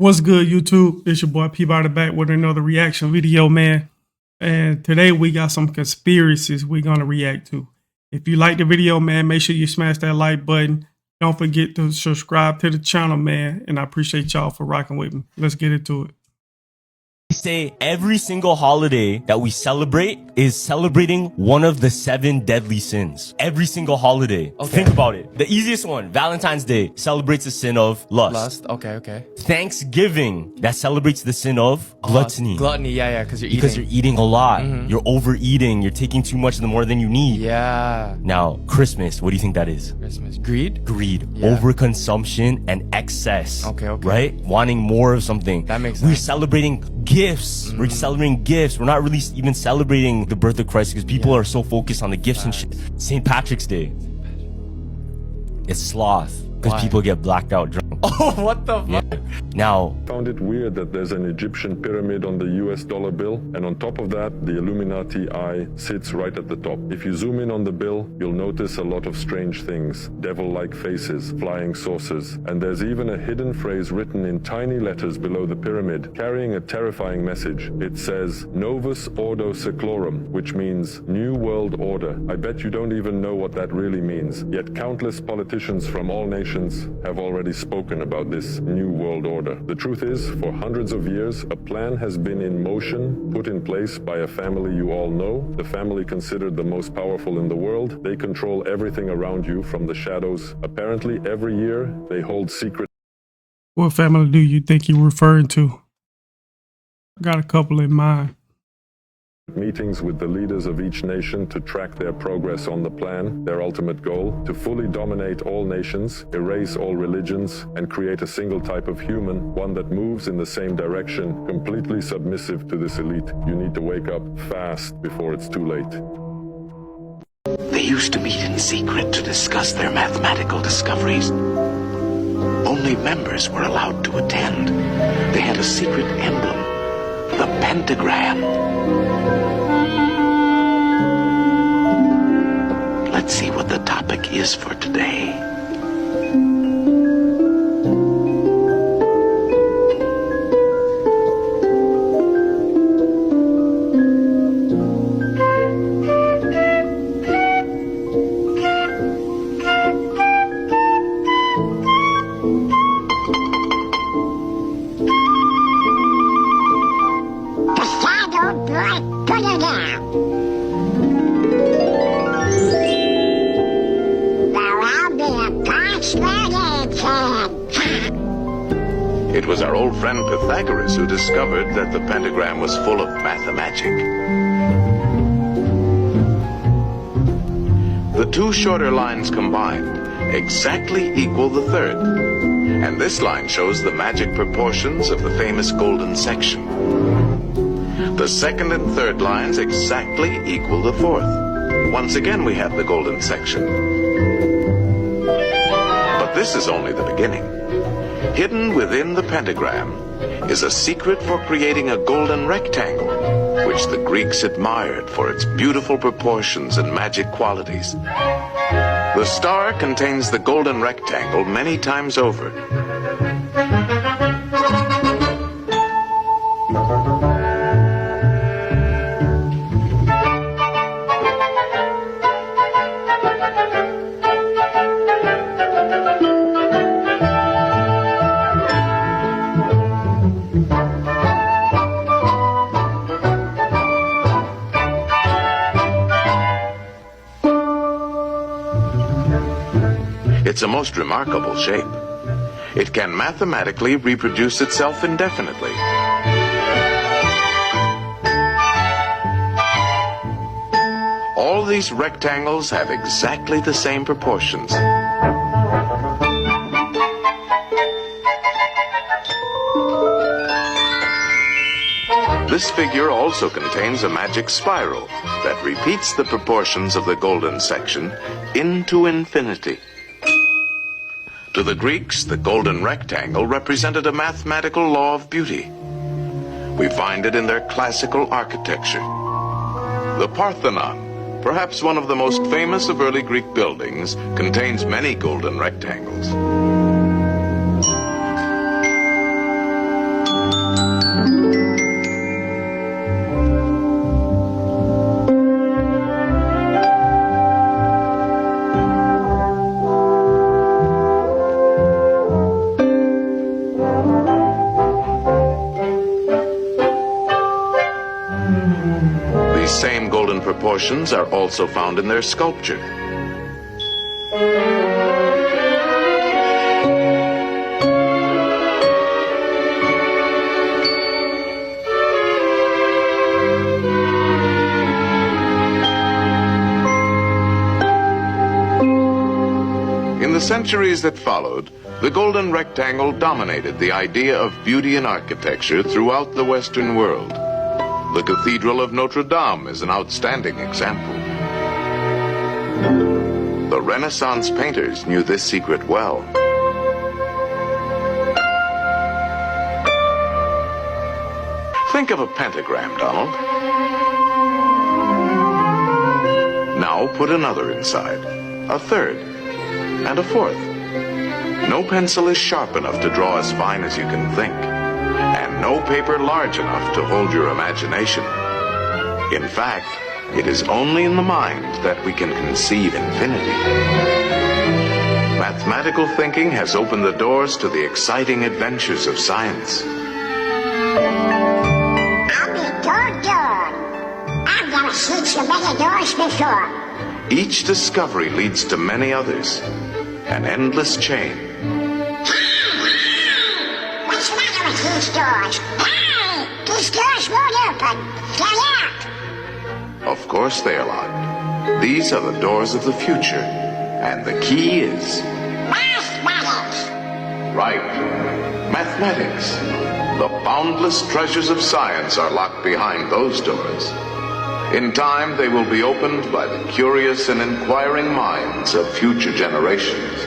What's good, YouTube? It's your boy Peabody back with another reaction video, man. And today we got some conspiracies we're gonna react to. If you like the video, man, make sure you smash that like button. Don't forget to subscribe to the channel, man. And I appreciate y'all for rocking with me. Let's get into it. Say every single holiday that we celebrate is celebrating one of the 7 deadly sins. Every single holiday. Okay. Think about it. The easiest one, Valentine's Day, celebrates the sin of lust. Okay. Thanksgiving, that celebrates the sin of gluttony. Gluttony, yeah, because you're eating. Because you're eating a lot. You're overeating. You're taking too much more than you need. Yeah. Now, Christmas, what do you think that is? Christmas. Greed? Greed, Yeah. overconsumption, and excess. Okay. Right? Wanting more of something. That makes We're sense. celebrating gifts. We're just celebrating gifts. We're not really even celebrating the birth of Christ because people are so focused on the gifts and shit. St. Patrick's Day. It's sloth because Why? people get blacked out drunk. Oh, what the fuck? Now, Found it weird that there's an Egyptian pyramid on the US dollar bill, and on top of that, the Illuminati eye sits right at the top. If you zoom in on the bill, you'll notice a lot of strange things. Devil-like faces, flying saucers, and there's even a hidden phrase written in tiny letters below the pyramid, carrying a terrifying message. It says, Novus Ordo Seclorum, which means New World Order. I bet you don't even know what that really means, yet countless politicians from all nations have already spoken about this New World Order. The truth is, for hundreds of years, a plan has been in motion, put in place by a family you all know, the family considered the most powerful in the world. They control everything around you from the shadows. Apparently, every year, they hold secret What family do you think you're referring to? I got a couple in mind. meetings with the leaders of each nation to track their progress on the plan, their ultimate goal, to fully dominate all nations, erase all religions, and create a single type of human, one that moves in the same direction, completely submissive to this elite. You need to wake up fast before it's too late. They used to meet in secret to discuss their mathematical discoveries. Only members were allowed to attend. They had a secret emblem, the pentagram. Let's see what the topic is for today. It was our old friend Pythagoras who discovered that the pentagram was full of mathemagic. The two shorter lines combined exactly equal the third. And this line shows the magic proportions of the famous golden section. The second and third lines exactly equal the fourth. Once again we have the golden section. But this is only the beginning. Hidden within the pentagram is a secret for creating a golden rectangle, which the Greeks admired for its beautiful proportions and magic qualities. The star contains the golden rectangle many times over. It's a most remarkable shape. It can mathematically reproduce itself indefinitely. All these rectangles have exactly the same proportions. This figure also contains a magic spiral that repeats the proportions of the golden section into infinity. To the Greeks, the golden rectangle represented a mathematical law of beauty. We find it in their classical architecture. The Parthenon, perhaps one of the most famous of early Greek buildings, contains many golden rectangles. proportions are also found in their sculpture. In the centuries that followed, the golden rectangle dominated the idea of beauty in architecture throughout the Western world. The Cathedral of Notre Dame is an outstanding example. The Renaissance painters knew this secret well. Think of a pentagram, Donald. Now put another inside, a third, and a fourth. No pencil is sharp enough to draw as fine as you can think, and no paper large enough to hold your imagination. In fact, it is only in the mind that we can conceive infinity. Mathematical thinking has opened the doors to the exciting adventures of science. I'll be doggone. I've never seen so many doors before. Each discovery leads to many others, an endless chain. What's the matter with these doors? Hey! These doors won't open. They're locked. Of course they are locked. These are the doors of the future, and the key is... Mathematics. Right. Mathematics. The boundless treasures of science are locked behind those doors. In time, they will be opened by the curious and inquiring minds of future generations.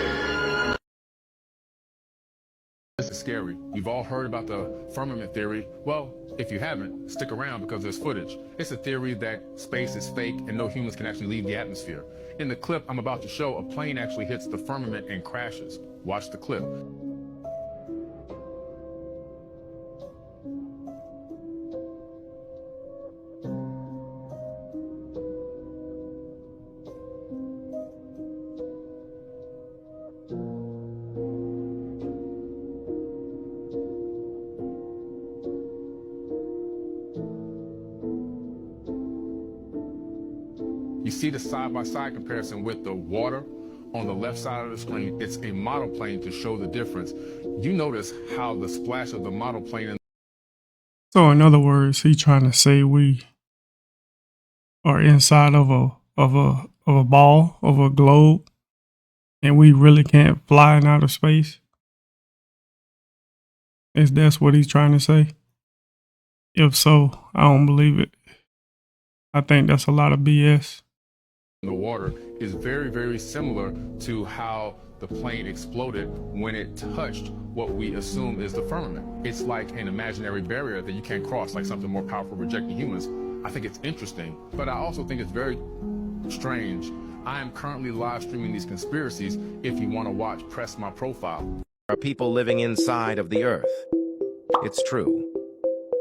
This is scary. You've all heard about the firmament theory. Well, if you haven't, stick around because there's footage. It's a theory that space is fake and no humans can actually leave the atmosphere. In the clip I'm about to show, a plane actually hits the firmament and crashes. Watch the clip. You see the side-by-side comparison with the water on the left side of the screen. It's a model plane to show the difference. You notice how the splash of the model plane... So in other words, he's trying to say we are inside of a ball, of a globe, and we really can't fly in outer space. Is that's what he's trying to say? If so, I don't believe it. I think that's a lot of BS. The water is very, very similar to how the plane exploded when it touched what we assume is the firmament. It's like an imaginary barrier that you can't cross, like something more powerful rejecting humans. I think it's interesting, but I also think it's very strange. I am currently live streaming these conspiracies. If you want to watch, press my profile. Are people living inside of the Earth? It's true.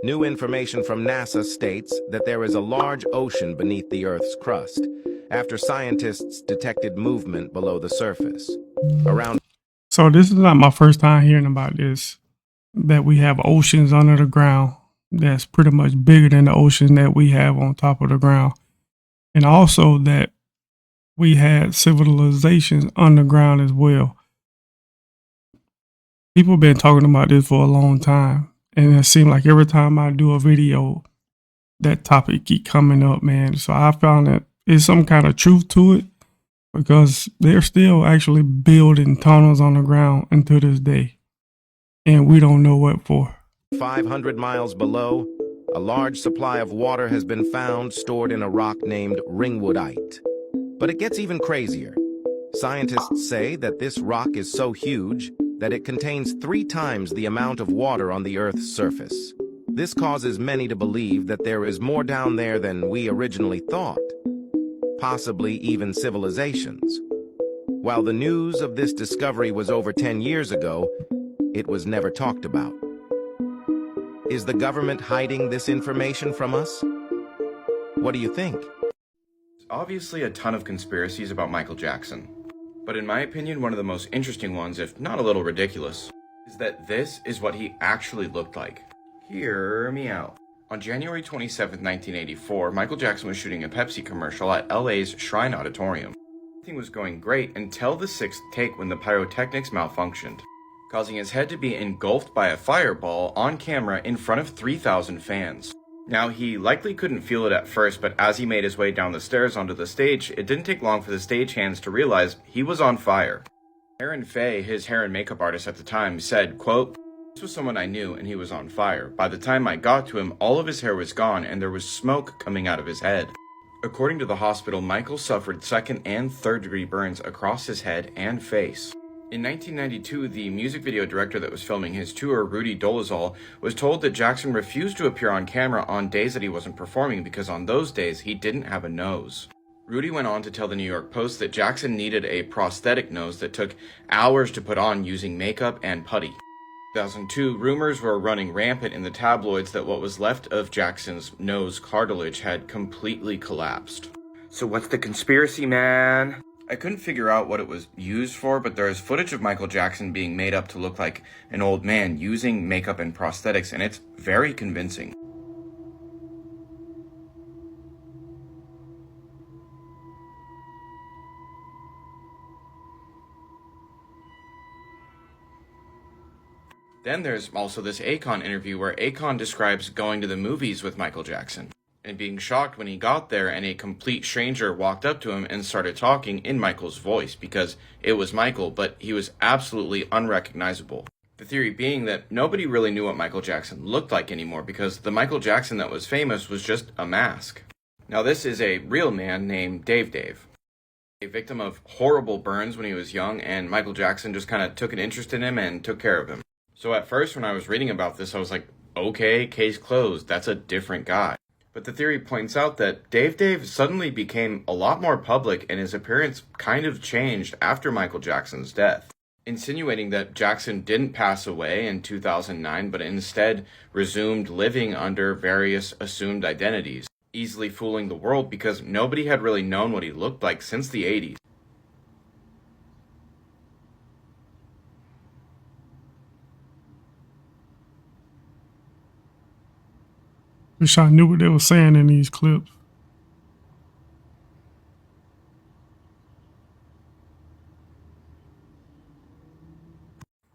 New information from NASA states that there is a large ocean beneath the Earth's crust, after scientists detected movement below the surface. So this is not my first time hearing about this, that we have oceans under the ground that's pretty much bigger than the ocean that we have on top of the ground. And also that we had civilizations underground as well. People have been talking about this for a long time. And it seems like every time I do a video, that topic keep coming up, man. So I found that there's some kind of truth to it, because they're still actually building tunnels on the ground until this day. And we don't know what for. 500 miles below, a large supply of water has been found stored in a rock named ringwoodite. But it gets even crazier. Scientists say that this rock is so huge that it contains 3 times the amount of water on the Earth's surface. This causes many to believe that there is more down there than we originally thought, possibly even civilizations. While the news of this discovery was over 10 years ago, it was never talked about. Is the government hiding this information from us? What do you think? There's obviously a ton of conspiracies about Michael Jackson. But in my opinion, one of the most interesting ones, if not a little ridiculous, is that this is what he actually looked like. Hear me out. On January 27, 1984, Michael Jackson was shooting a Pepsi commercial at LA's Shrine Auditorium. Everything was going great until the sixth take when the pyrotechnics malfunctioned, causing his head to be engulfed by a fireball on camera in front of 3,000 fans. Now, he likely couldn't feel it at first, but as he made his way down the stairs onto the stage, it didn't take long for the stagehands to realize he was on fire. Aaron Faye, his hair and makeup artist at the time, said, quote, "This was someone I knew and he was on fire. By the time I got to him, all of his hair was gone and there was smoke coming out of his head." According to the hospital, Michael suffered second and third degree burns across his head and face. In 1992, the music video director that was filming his tour, Rudy Dolezal, was told that Jackson refused to appear on camera on days that he wasn't performing because on those days he didn't have a nose. Rudy went on to tell the New York Post that Jackson needed a prosthetic nose that took hours to put on using makeup and putty. In 2002, rumors were running rampant in the tabloids that what was left of Jackson's nose cartilage had completely collapsed. So what's the conspiracy, man? I couldn't figure out what it was used for, but there is footage of Michael Jackson being made up to look like an old man using makeup and prosthetics, and it's very convincing. Then there's also this Akon interview where Akon describes going to the movies with Michael Jackson and being shocked when he got there and a complete stranger walked up to him and started talking in Michael's voice because it was Michael, but he was absolutely unrecognizable. The theory being that nobody really knew what Michael Jackson looked like anymore because the Michael Jackson that was famous was just a mask. Now this is a real man named Dave. A victim of horrible burns when he was young, and Michael Jackson just kind of took an interest in him and took care of him. So at first when I was reading about this, I was like, okay, case closed, that's a different guy. But the theory points out that Dave suddenly became a lot more public and his appearance kind of changed after Michael Jackson's death, insinuating that Jackson didn't pass away in 2009 but instead resumed living under various assumed identities, easily fooling the world because nobody had really known what he looked like since the 80s. Wish I knew what they were saying in these clips.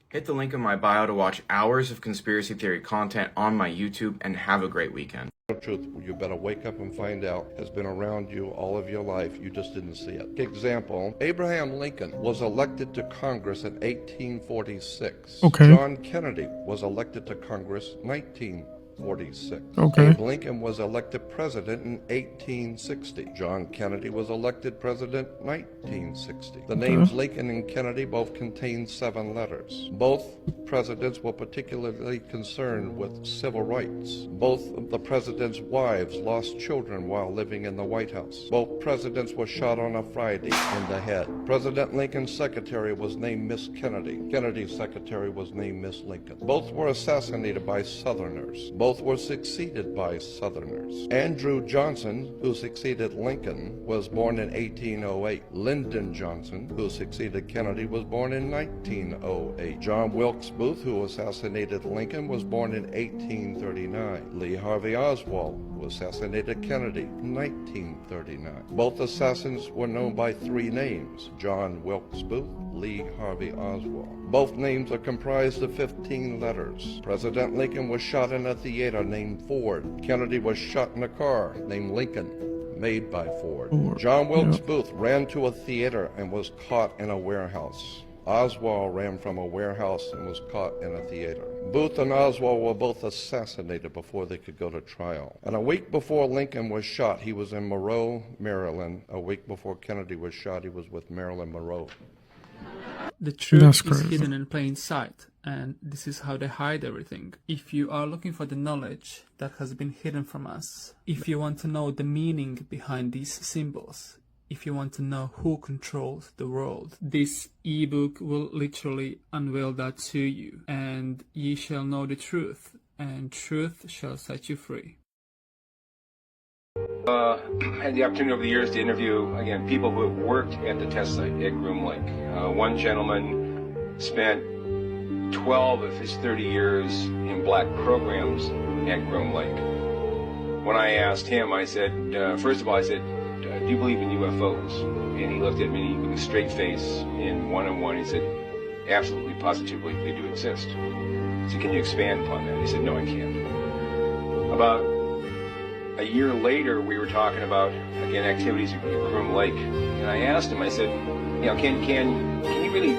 Hit the link in my bio to watch hours of conspiracy theory content on my YouTube and have a great weekend. The truth you better wake up and find out has been around you all of your life. You just didn't see it. Example, Abraham Lincoln was elected to Congress in 1846. Okay. John Kennedy was elected to Congress 1946. Okay. Abe Lincoln was elected president in 1860. John Kennedy was elected president 1960. The names Lincoln and Kennedy both contain 7 letters. Both presidents were particularly concerned with civil rights. Both of the president's wives lost children while living in the White House. Both presidents were shot on a Friday in the head. President Lincoln's secretary was named Miss Kennedy. Kennedy's secretary was named Miss Lincoln. Both were assassinated by Southerners. Both were succeeded by Southerners. Andrew Johnson, who succeeded Lincoln, was born in 1808. Lyndon Johnson, who succeeded Kennedy, was born in 1908. John Wilkes Booth, who assassinated Lincoln, was born in 1839. Lee Harvey Oswald, who assassinated Kennedy, in 1939. Both assassins were known by 3 names: John Wilkes Booth, Lee Harvey Oswald. Both names are comprised of 15 letters. President Lincoln was shot in a theater named Ford. Kennedy was shot in a car named Lincoln, made by Ford. John Wilkes Booth ran to a theater and was caught in a warehouse. Oswald ran from a warehouse and was caught in a theater. Booth and Oswald were both assassinated before they could go to trial. And a week before Lincoln was shot, he was in Monroe, Maryland. A week before Kennedy was shot, he was with Marilyn Monroe. The truth is hidden in plain sight, and this is how they hide everything. If you are looking for the knowledge that has been hidden from us, if you want to know the meaning behind these symbols, if you want to know who controls the world, this ebook will literally unveil that to you, and ye shall know the truth, and truth shall set you free. Had the opportunity over the years to interview, again, people who have worked at the test site at Groom Lake. One gentleman spent 12 of his 30 years in black programs at Groom Lake. when I asked him, I said, first of all, I said, do you believe in UFOs? And he looked at me with a straight face in one-on-one. He said, absolutely, positively, they do exist. I said, can you expand upon that? He said, no, I can't. About a year later, we were talking about, again, activities at Groom Lake. And I asked him, I said, you know, can you really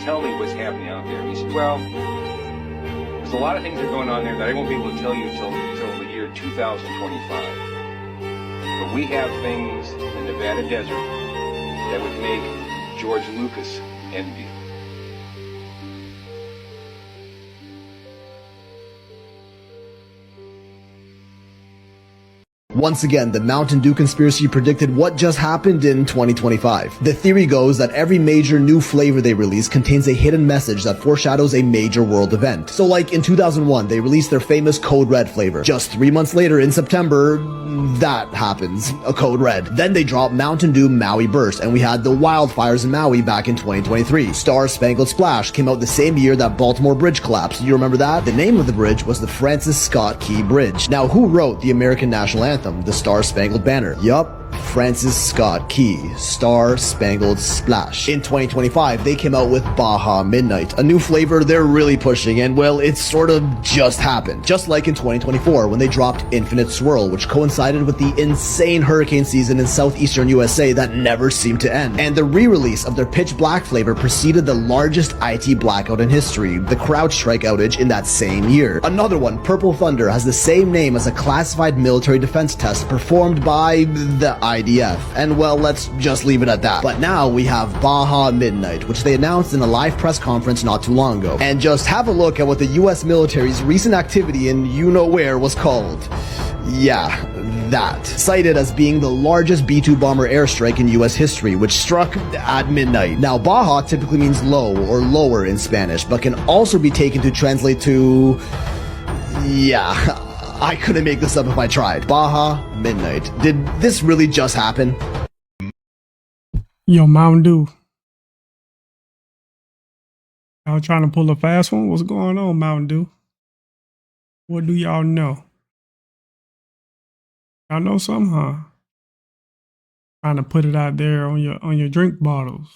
tell me what's happening out there? And he said, well, there's a lot of things that are going on there that I won't be able to tell you until the year 2025. But we have things in the Nevada desert that would make George Lucas envy. Once again, the Mountain Dew conspiracy predicted what just happened in 2025. The theory goes that every major new flavor they release contains a hidden message that foreshadows a major world event. So like in 2001, they released their famous Code Red flavor. Just 3 months later, in September, that happens, a Code Red. Then they dropped Mountain Dew Maui Burst, and we had the wildfires in Maui back in 2023. Star Spangled Splash came out the same year that Baltimore Bridge collapsed. You remember that? The name of the bridge was the Francis Scott Key Bridge. Now, who wrote the American National Anthem? The Star Spangled Banner. Yup. Francis Scott Key, Star Spangled Splash. In 2025, they came out with Baja Midnight, a new flavor they're really pushing, and well, it sort of just happened. Just like in 2024, when they dropped Infinite Swirl, which coincided with the insane hurricane season in southeastern USA that never seemed to end. And the re-release of their Pitch Black flavor preceded the largest IT blackout in history, the CrowdStrike outage in that same year. Another one, Purple Thunder, has the same name as a classified military defense test performed by the IDF, and well, let's just leave it at that. But now we have Baja Midnight, which they announced in a live press conference not too long ago. And just have a look at what the US military's recent activity in you-know-where was called. Yeah, that. Cited as being the largest B-2 bomber airstrike in US history, which struck at midnight. Now, Baja typically means low or lower in Spanish, but can also be taken to translate to... yeah... I couldn't make this up if I tried. Baja Midnight. Did this really just happen? Yo, Mountain Dew. Y'all trying to pull a fast one? What's going on, Mountain Dew? What do y'all know? Y'all know something, huh? Trying to put it out there on your drink bottles.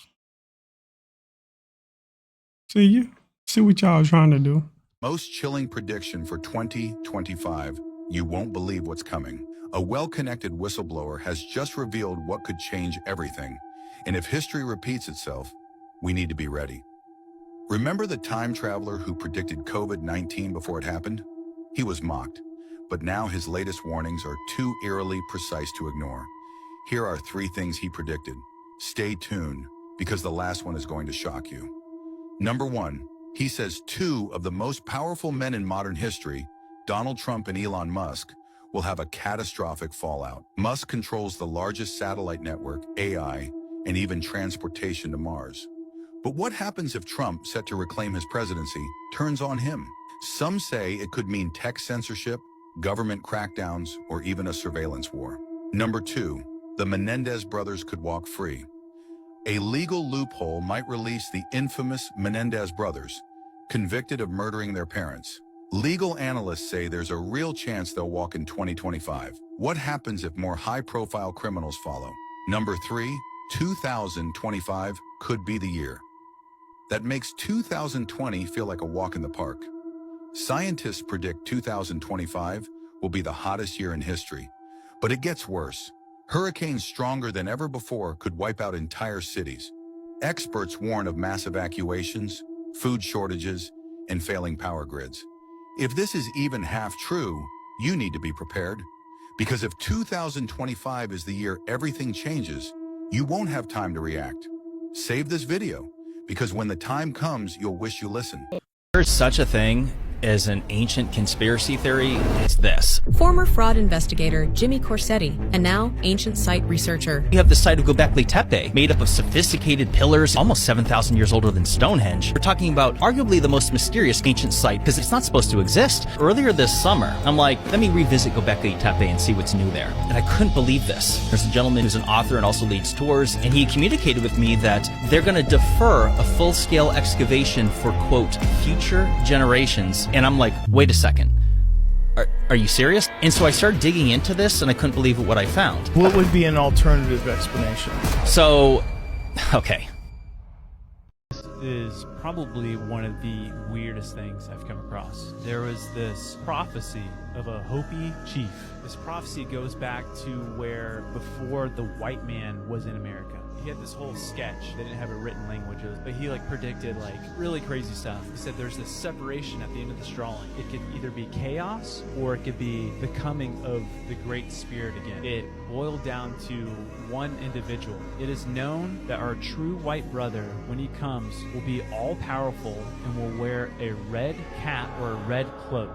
See what y'all trying to do. Most chilling prediction for 2025. You won't believe what's coming. A well-connected whistleblower has just revealed what could change everything. And if history repeats itself, we need to be ready. Remember the time traveler who predicted COVID-19 before it happened? He was mocked, but now his latest warnings are too eerily precise to ignore. Here are 3 things he predicted. Stay tuned, because the last one is going to shock you. Number 1. He says 2 of the most powerful men in modern history, Donald Trump and Elon Musk, will have a catastrophic fallout. Musk controls the largest satellite network, AI, and even transportation to Mars. But what happens if Trump, set to reclaim his presidency, turns on him? Some say it could mean tech censorship, government crackdowns, or even a surveillance war. Number 2, the Menendez brothers could walk free. A legal loophole might release the infamous Menendez brothers, convicted of murdering their parents. Legal analysts say there's a real chance they'll walk in 2025. What happens if more high-profile criminals follow? Number 3, 2025 could be the year. That makes 2020 feel like a walk in the park. Scientists predict 2025 will be the hottest year in history. But it gets worse. Hurricanes stronger than ever before could wipe out entire cities. Experts warn of mass evacuations, food shortages, and failing power grids. If this is even half true, you need to be prepared. Because if 2025 is the year everything changes, you won't have time to react. Save this video, because when the time comes, you'll wish you listened. There's such a thing as an ancient conspiracy theory. It's this. Former fraud investigator Jimmy Corsetti, and now ancient site researcher. We have the site of Göbekli Tepe, made up of sophisticated pillars, almost 7,000 years older than Stonehenge. We're talking about arguably the most mysterious ancient site because it's not supposed to exist. Earlier this summer, I'm like, let me revisit Göbekli Tepe and see what's new there. And I couldn't believe this. There's a gentleman who's an author and also leads tours, and he communicated with me that they're going to defer a full-scale excavation for, quote, future generations. And I'm like, wait a second. are you serious? And so I started digging into this, and I couldn't believe what I found. What would be an alternative explanation? So, okay. This is probably one of the weirdest things I've come across. There was this prophecy of a Hopi chief. This prophecy goes back to where before the white man was in America. He had this whole sketch. They didn't have a written language, but he predicted really crazy stuff. He said there's this separation at the end of this drawing. It could either be chaos or it could be the coming of the Great Spirit again. It boiled down to one individual. It is known that our true white brother, when he comes, will be all powerful and will wear a red cap or a red cloak.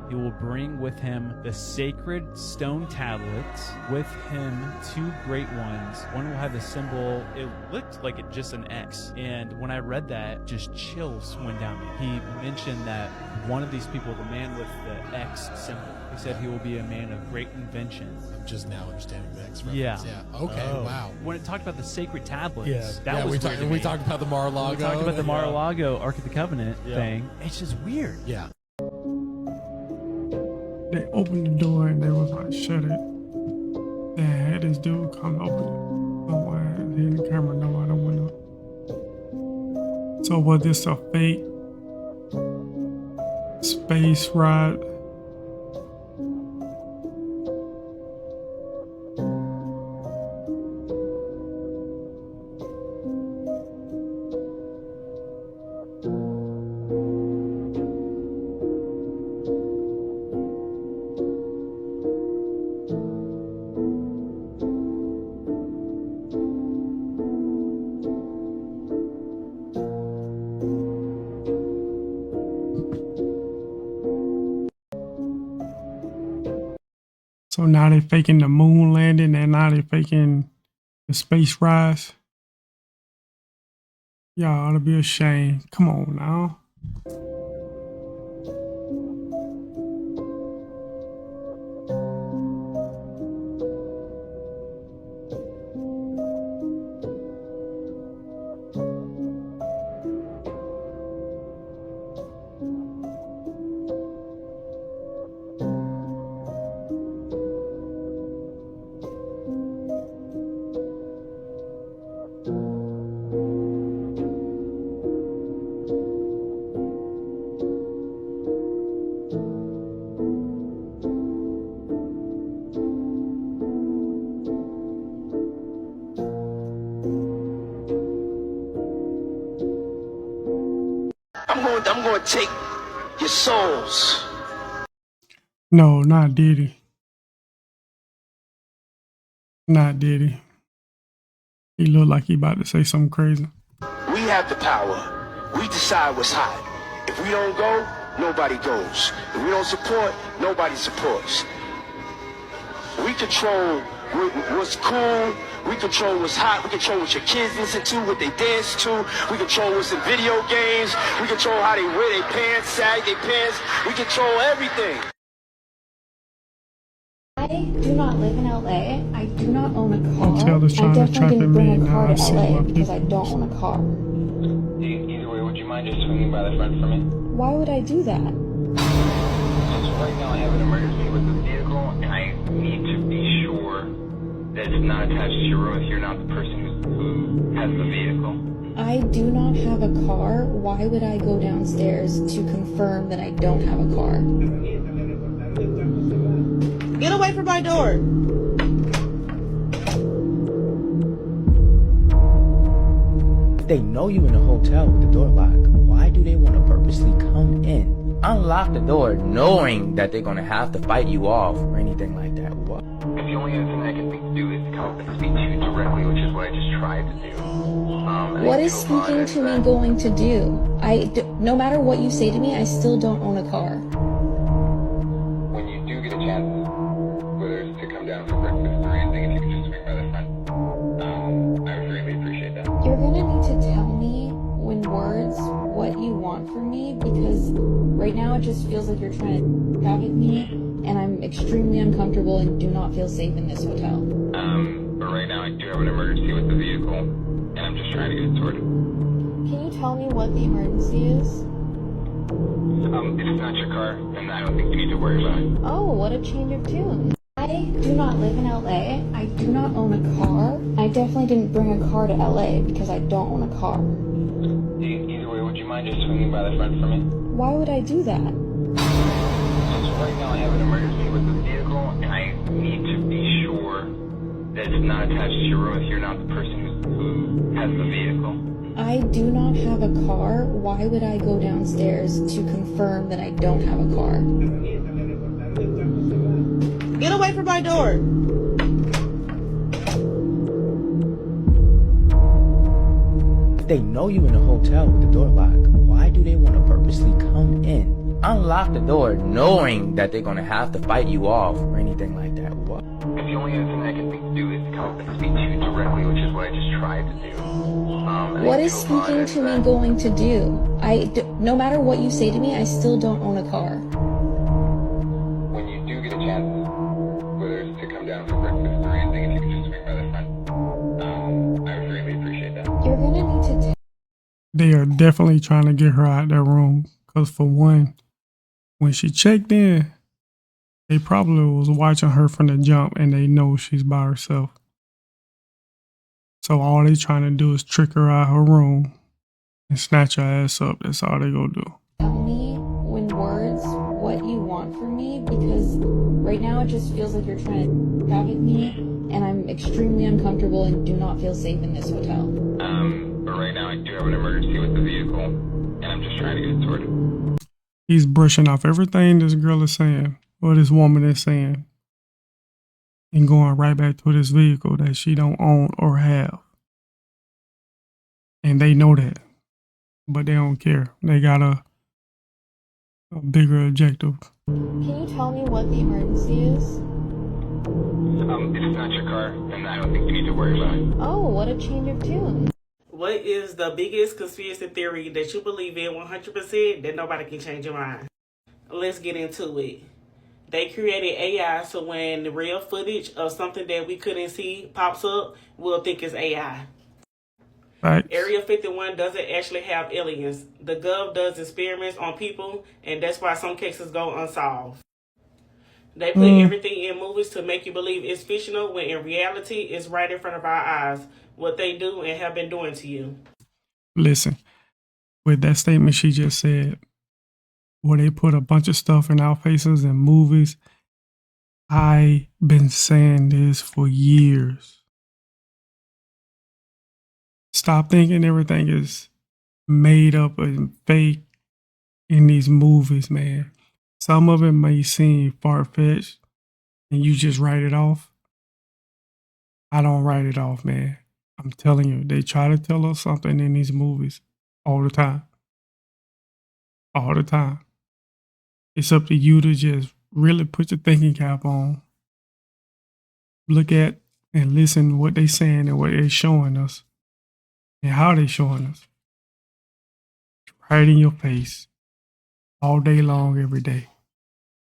He will bring with him the sacred stone tablets, with him 2 great ones. One will have the symbol, it looked like it just an X. And when I read that, just chills went down me. He mentioned that one of these people, the man with the X symbol, he said he will be a man of great invention. I'm just now understanding the X reference. Yeah. Okay, wow. When it talked about the sacred tablets, that was was weird to me. we talked about the Mar-a-Lago. We talked about the Mar-a-Lago Ark of the Covenant thing. It's just weird. Yeah. They opened the door and they was like, shut it. They had this dude come open it. Oh, why? He in the camera, no, I don't want to. So was this a fake space ride? So now they faking the moon landing and now they faking the space rise. Y'all ought to be ashamed. Come on now. I'm going to take your souls. No, not Diddy. Not Diddy. He looked like he about to say something crazy. We have the power. We decide what's hot. If we don't go, nobody goes. If we don't support, nobody supports. We control what's cool. We control what's hot. We control what your kids listen to, what they dance to. We control what's in video games. We control how they wear their pants, sag their pants. We control everything. I do not live in LA. I do not own a car. Taylor's trying I to trap definitely me didn't bring a car now. I to see LA my because people. I don't own a car. Either way, would you mind just swinging by the front for me? Why would I do that? Just right now I have an emergency with the vehicle, and I need to be sure that it's not attached to your room if you're not the person who has the vehicle. I do not have a car. Why would I go downstairs to confirm that I don't have a car? Get away from my door! If they know you in a hotel with the door locked, why do they want to purposely come in? Unlock the door knowing that they're going to have to fight you off or anything like that. What? If the only other thing I can think to do is come up and speak to you directly, which is what I just tried to do. What is speaking to me going to do? No matter what you say to me, I still don't own a car. When you do get a chance, whether it's to come down for breakfast or anything, if you could just swing by the front, I would really appreciate that. You're gonna need to tell me in words what you want from me, because right now it just feels like you're trying to target me, and I'm extremely uncomfortable and do not feel safe in this hotel. But right now I do have an emergency with the vehicle, and I'm just trying to get it sorted. Can you tell me what the emergency is? It's not your car, and I don't think you need to worry about it. Oh, what a change of tune. I do not live in LA. I do not own a car. I definitely didn't bring a car to LA because I don't own a car. Either way, would you mind just swinging by the front for me? Why would I do that? Just right now I have an emergency with the vehicle, and I need to be sure that it's not attached to your room if you're not the person who has the vehicle. I do not have a car. Why would I go downstairs to confirm that I don't have a car? Get away from my door! If they know you in a hotel with the door locked, why do they want to purposely come in, unlock the door, knowing that they're gonna have to fight you off or anything like that? What? If the only other thing I can think to do is come up and speak to you directly, which is what I just tried to do. What is speaking to me going to do? No matter what you say to me, I still don't own a car. When you do get a chance, whether it's to come down for breakfast or anything, if you could just swing by the front, I would really appreciate that. You're gonna need to. They are definitely trying to get her out of that room. Because for one, when she checked in, they probably was watching her from the jump and they know she's by herself. So all they trying to do is trick her out of her room and snatch her ass up. That's all they gonna do. Tell me in words what you want from me because right now it just feels like you're trying to target me and I'm extremely uncomfortable and do not feel safe in this hotel. But right now I do have an emergency with the vehicle, and I'm just trying to get it sorted. He's brushing off everything this girl is saying, or this woman is saying, and going right back to this vehicle that she don't own or have. And they know that, but they don't care. They got a bigger objective. Can you tell me what the emergency is? It's not your car, and I don't think you need to worry about it. Oh, what a change of tune. What is the biggest conspiracy theory that you believe in 100% that nobody can change your mind? Let's get into it. They created AI so when the real footage of something that we couldn't see pops up, we'll think it's AI. Right. Area 51 doesn't actually have aliens. The Gov does experiments on people, and that's why some cases go unsolved. They put everything in movies to make you believe it's fictional when in reality it's right in front of our eyes. What they do and have been doing to you. Listen, with that statement she just said, where they put a bunch of stuff in our faces in movies, I've been saying this for years. Stop thinking everything is made up and fake in these movies, man. Some of it may seem far-fetched and you just write it off. I don't write it off, man. I'm telling you, they try to tell us something in these movies all the time. All the time. It's up to you to just really put your thinking cap on. Look at and listen to what they're saying and what they're showing us. And how they're showing us. Right in your face. All day long, every day.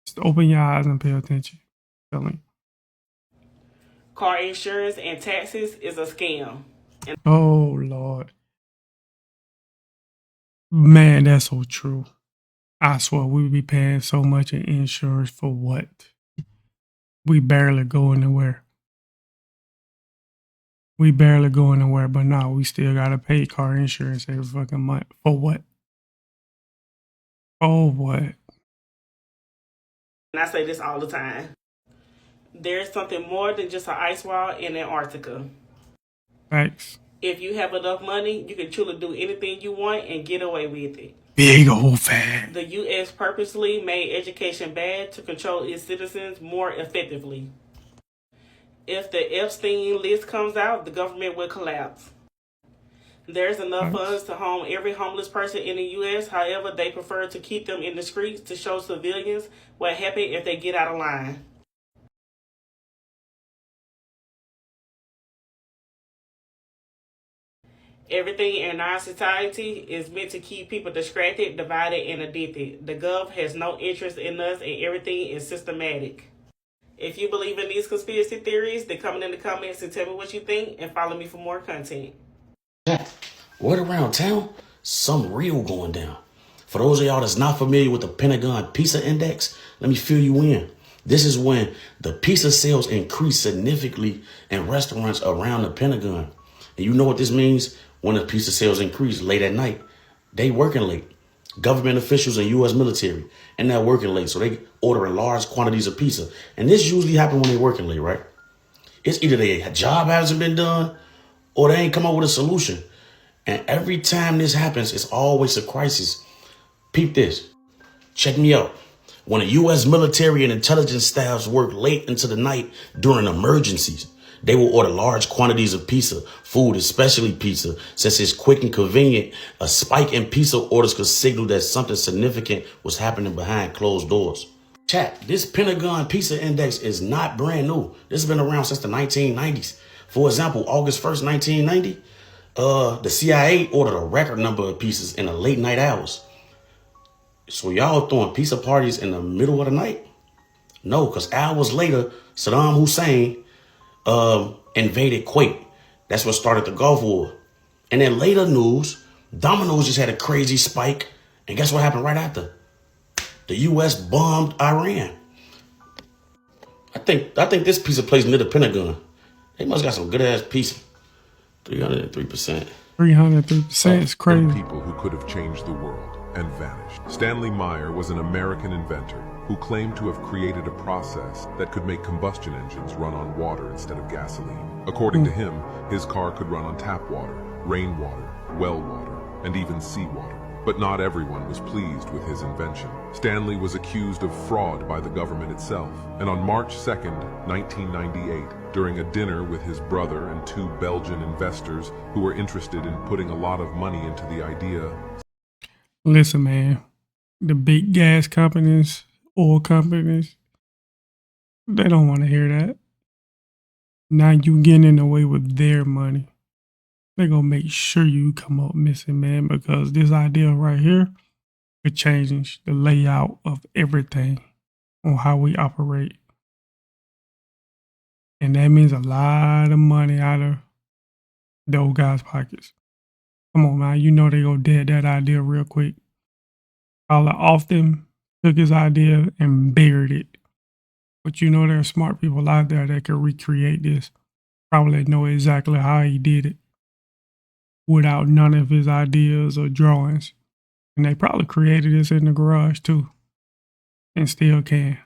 Just open your eyes and pay attention. I'm telling you. Car insurance and taxes is a scam. Oh, Lord. Man, that's so true. I swear we be paying so much in insurance for what? We barely go anywhere. We barely go anywhere, but no, we still gotta pay car insurance every fucking month. For what? Oh, what? And I say this all the time. There's something more than just an ice wall in Antarctica. Thanks. If you have enough money, you can truly do anything you want and get away with it. Big old fan. The U.S. purposely made education bad to control its citizens more effectively. If the Epstein list comes out, the government will collapse. There's enough funds to home every homeless person in the U.S. However, they prefer to keep them in the streets to show civilians what happens if they get out of line. Everything in our society is meant to keep people distracted, divided, and addicted. The Gov has no interest in us, and everything is systematic. If you believe in these conspiracy theories, then comment in the comments and tell me what you think, and follow me for more content. Word around town, something real going down. For those of y'all that's not familiar with the Pentagon Pizza Index, let me fill you in. This is when the pizza sales increase significantly in restaurants around the Pentagon. And you know what this means? When the pizza sales increase late at night, they working late. Government officials and U.S. military, and they're working late. So they ordering large quantities of pizza. And this usually happens when they're working late, right? It's either their job hasn't been done or they ain't come up with a solution. And every time this happens, it's always a crisis. Peep this. Check me out. When the U.S. military and intelligence staffs work late into the night during emergencies, they will order large quantities of pizza, food, especially pizza. Since it's quick and convenient, a spike in pizza orders could signal that something significant was happening behind closed doors. Chat, this Pentagon Pizza Index is not brand new. This has been around since the 1990s. For example, August 1st, 1990, the CIA ordered a record number of pizzas in the late night hours. So y'all throwing pizza parties in the middle of the night? No, because hours later, Saddam Hussein invaded Kuwait. That's what started the Gulf War. And then later news, Domino's just had a crazy spike. And guess what happened right after? The U.S. bombed Iran. I think this pizza place near the Pentagon, they must got some good ass pizza. 303%. 303% is crazy. People who could have changed the world and vanished. Stanley Meyer was an American inventor who claimed to have created a process that could make combustion engines run on water instead of gasoline. According to him, his car could run on tap water, rainwater, well water, and even seawater. But not everyone was pleased with his invention. Stanley was accused of fraud by the government itself, and on March 2nd, 1998, during a dinner with his brother and two Belgian investors who were interested in putting a lot of money into the idea. Listen, man, the big gas companies, oil companies, they don't want to hear that. Now you getting in the way with their money. They're going to make sure you come up missing, man, because this idea right here could change the layout of everything on how we operate. And that means a lot of money out of those guys' pockets. Come on, man. You know they going to dead that idea real quick. Paula often took his idea and buried it. But you know there are smart people out there that can recreate this. Probably know exactly how he did it without none of his ideas or drawings. And they probably created this in the garage too. And still can.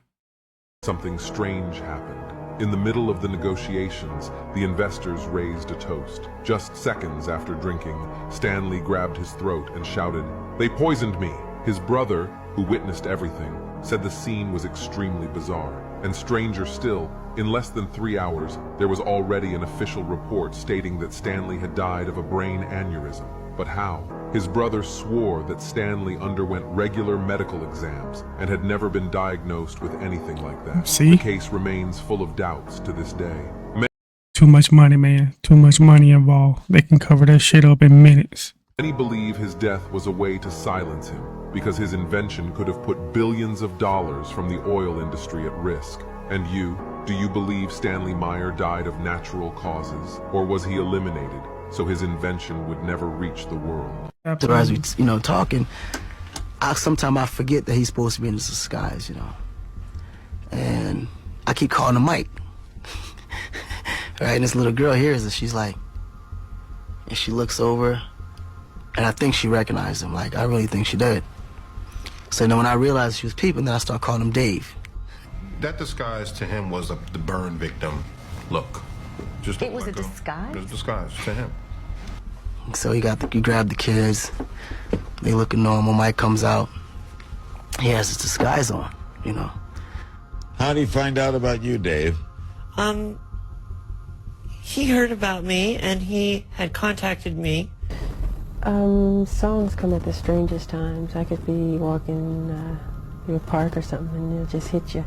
Something strange happened. In the middle of the negotiations, the investors raised a toast. Just seconds after drinking, Stanley grabbed his throat and shouted, "They poisoned me!" His brother, who witnessed everything, said the scene was extremely bizarre. And stranger still, in less than 3 hours, there was already an official report stating that Stanley had died of a brain aneurysm. But how? His brother swore that Stanley underwent regular medical exams and had never been diagnosed with anything like that. See? The case remains full of doubts to this day. Too much money, man. Too much money involved. They can cover that shit up in minutes. Many believe his death was a way to silence him, because his invention could have put billions of dollars from the oil industry at risk. And you, do you believe Stanley Meyer died of natural causes, or was he eliminated so his invention would never reach the world? So as we, talking, sometimes I forget that he's supposed to be in this disguise, and I keep calling him Mike. Right, and this little girl hears it. She's like, and she looks over, and I think she recognized him. Like, I really think she did. So then when I realized she was peeping, then I start calling him Dave. That disguise to him was the burn victim look. Just it was a disguise? It was a disguise to him. So he grabbed the kids. They looking normal. Mike comes out. He has his disguise on, How did he find out about you, Dave? He heard about me, and he had contacted me. Songs come at the strangest times. I could be walking through a park or something, and it'll just hit you.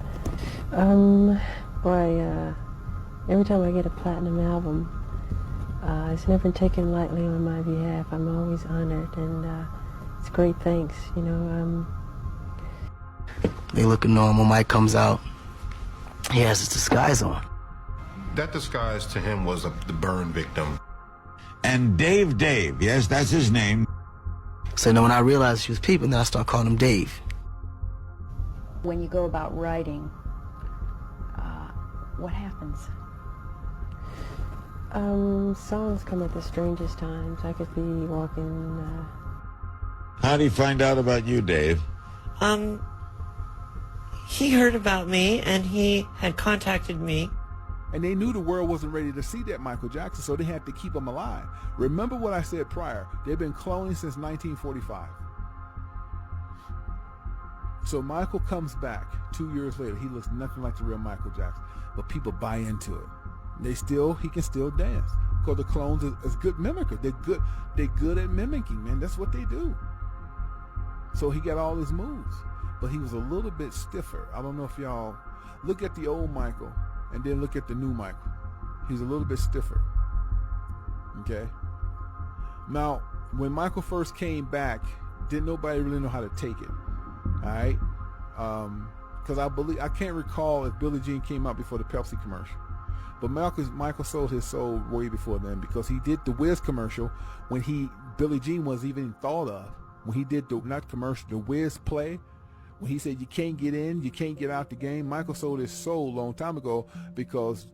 Every time I get a platinum album, it's never taken lightly on my behalf. I'm always honored, and it's great thanks, They looking normal. Mike comes out. He has his disguise on. That disguise to him was the burn victim. And Dave, yes, that's his name. So then when I realized she was peeping, then I started calling him Dave. When you go about writing, what happens? Songs come at the strangest times. I could be walking. How did he find out about you, Dave? He heard about me and he had contacted me. And they knew the world wasn't ready to see that Michael Jackson, so they had to keep him alive. Remember what I said prior. They've been cloning since 1945. So Michael comes back 2 years later. He looks nothing like the real Michael Jackson, but people buy into it. He can still dance because the clones is good mimickers. They're good at mimicking, man. That's what they do. So he got all his moves, but he was a little bit stiffer. I don't know if y'all look at the old Michael and then look at the new Michael. He's a little bit stiffer. Okay. Now, when Michael first came back, didn't nobody really know how to take it. All right. Because I can't recall if Billie Jean came out before the Pepsi commercial. But Michael sold his soul way before then, because he did the Wiz commercial when Billie Jean wasn't even thought of. When he did the Wiz play, when he said you can't get in, you can't get out the game, Michael sold his soul a long time ago, because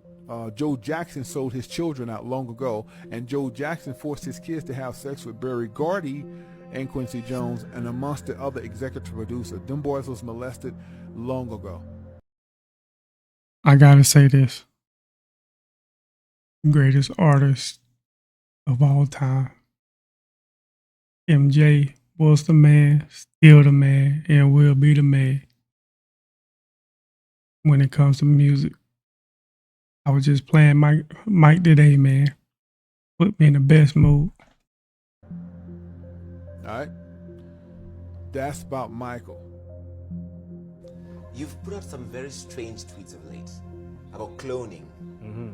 Joe Jackson sold his children out long ago, and Joe Jackson forced his kids to have sex with Berry Gordy and Quincy Jones and amongst the other executive producers. Them boys was molested long ago. I gotta say this. Greatest artist of all time. MJ was the man, still the man, and will be the man when it comes to music. I was just playing Mike today, man. Put me in the best mood. All right. That's about Michael. You've put out some very strange tweets of late about cloning. Mm-hmm.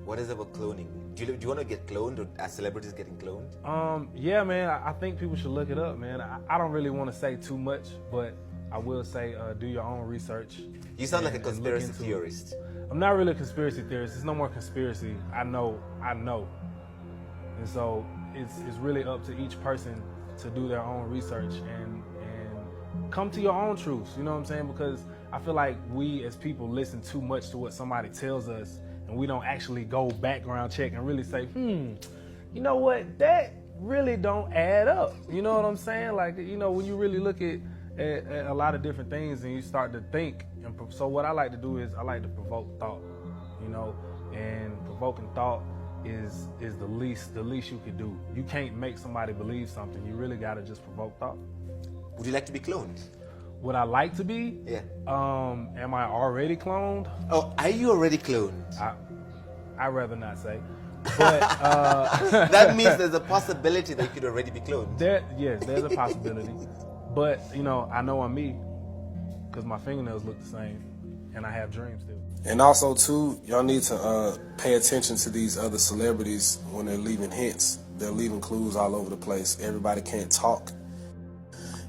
What is it about cloning? Do you want to get cloned, or are celebrities getting cloned? Yeah, man, I think people should look it up, man. I don't really want to say too much, but I will say do your own research. You sound like a conspiracy theorist. I'm not really a conspiracy theorist. It's no more conspiracy. I know. And so it's really up to each person to do their own research and come to your own truths, you know what I'm saying? Because I feel like we as people listen too much to what somebody tells us, and we don't actually go background check and really say, you know what, that really don't add up. You know what I'm saying? Like, you know, when you really look at a lot of different things and you start to think, and so what I like to do is I like to provoke thought, you know, and provoking thought is the least you could do. You can't make somebody believe something. You really got to just provoke thought. Would you like to be cloned? Would I like to be? Yeah. Am I already cloned? Oh, are you already cloned? I'd rather not say. But that means there's a possibility that you could already be cloned. Yes, there's a possibility. But, you know, I know I'm me because my fingernails look the same and I have dreams too. And also, too, y'all need to pay attention to these other celebrities when they're leaving hints. They're leaving clues all over the place. Everybody can't talk.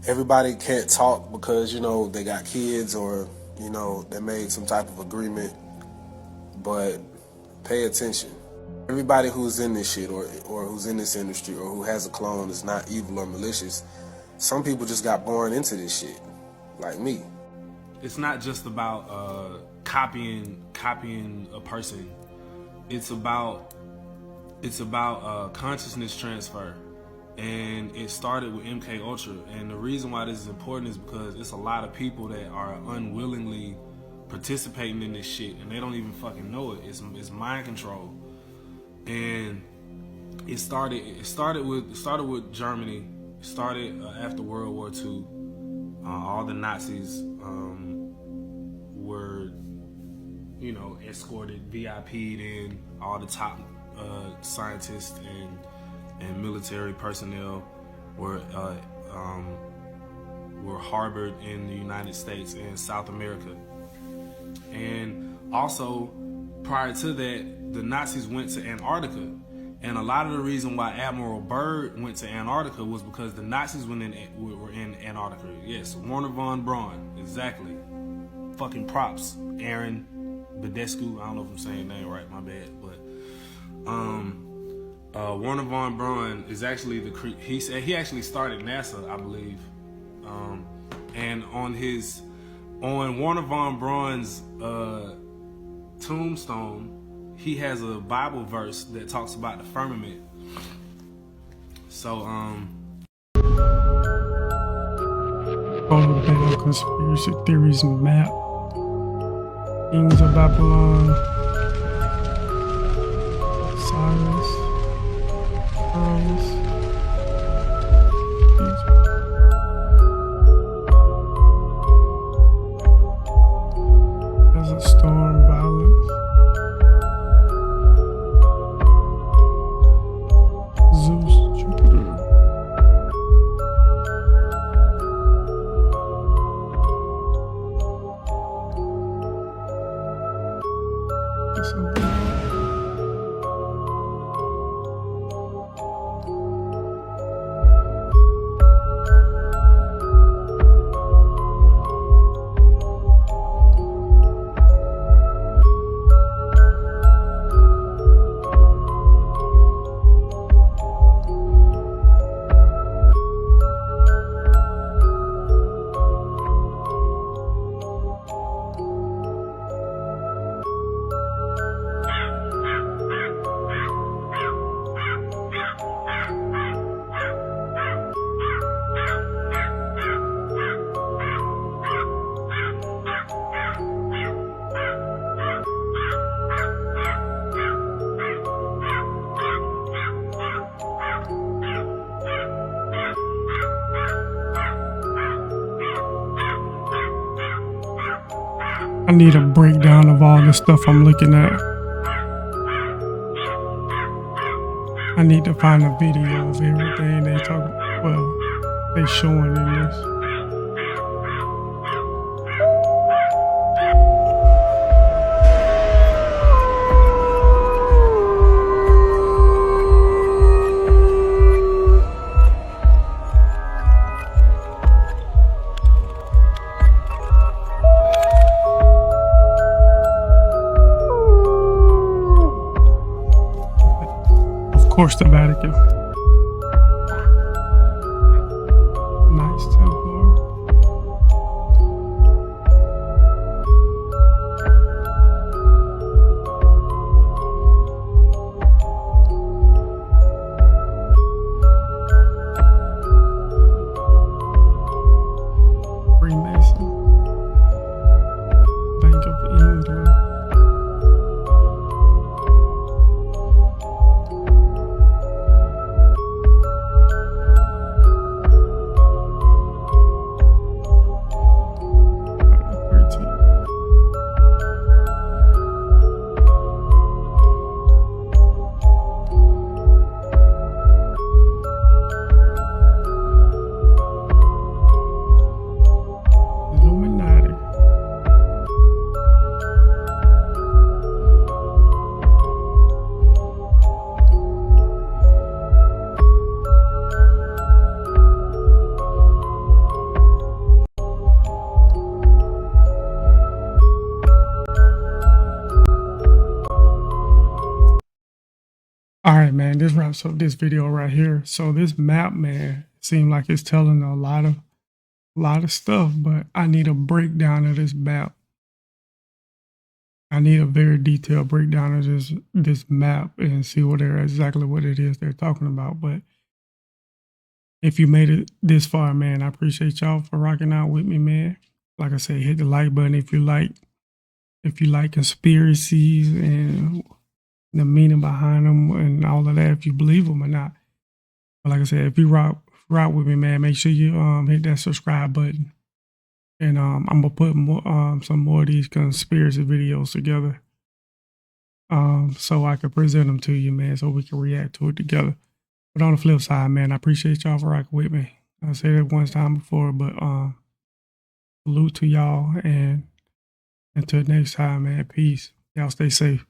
Everybody can't talk because, you know, they got kids or, you know, they made some type of agreement. But pay attention. Everybody who's in this shit or who's in this industry or who has a clone is not evil or malicious. Some people just got born into this shit, like me. It's not just about copying a person. It's about consciousness transfer. And it started with MK Ultra. And the reason why this is important is because it's a lot of people that are unwillingly participating in this shit and they don't even fucking know it. It's mind control. And it started with Germany. It started after World War II. All the Nazis were, you know, escorted, VIP'd in. All the top scientists and military personnel were harbored in the United States and South America. And also, prior to that, the Nazis went to Antarctica. And a lot of the reason why Admiral Byrd went to Antarctica was because the Nazis were in Antarctica. Yes, Warner von Braun, exactly. Fucking props, Aaron Badescu. I don't know if I'm saying that name right, my bad. But Warner Von Braun is actually he said he actually started NASA, I believe. And on Warner Von Braun's tombstone, he has a Bible verse that talks about the firmament. So Conspiracy theories map. Kings of Babylon. Cyrus. Desert Storm, Violence. Zeus, Jupiter. I need a breakdown of all the stuff I'm looking at. I need to find a video of everything they showing in this. Of course, the Vatican. Knights Templar. Freemason. Bank of England. All right, man, this wraps up this video right here. So this map, man, seemed like it's telling a lot of stuff, but I need a breakdown of this map. I need a very detailed breakdown of this map and see exactly what it is they're talking about. But if you made it this far, man, I appreciate y'all for rocking out with me, man. Like I said, hit the like button if you like conspiracies and the meaning behind them and all of that, if you believe them or not. But like I said, if you rock with me, man, make sure you hit that subscribe button. And I'm gonna put some more of these conspiracy videos together, so I can present them to you, man, so we can react to it together. But on the flip side, man, I appreciate y'all for rocking with me. I said it one time before, but salute to y'all, and until next time, man, peace. Y'all stay safe.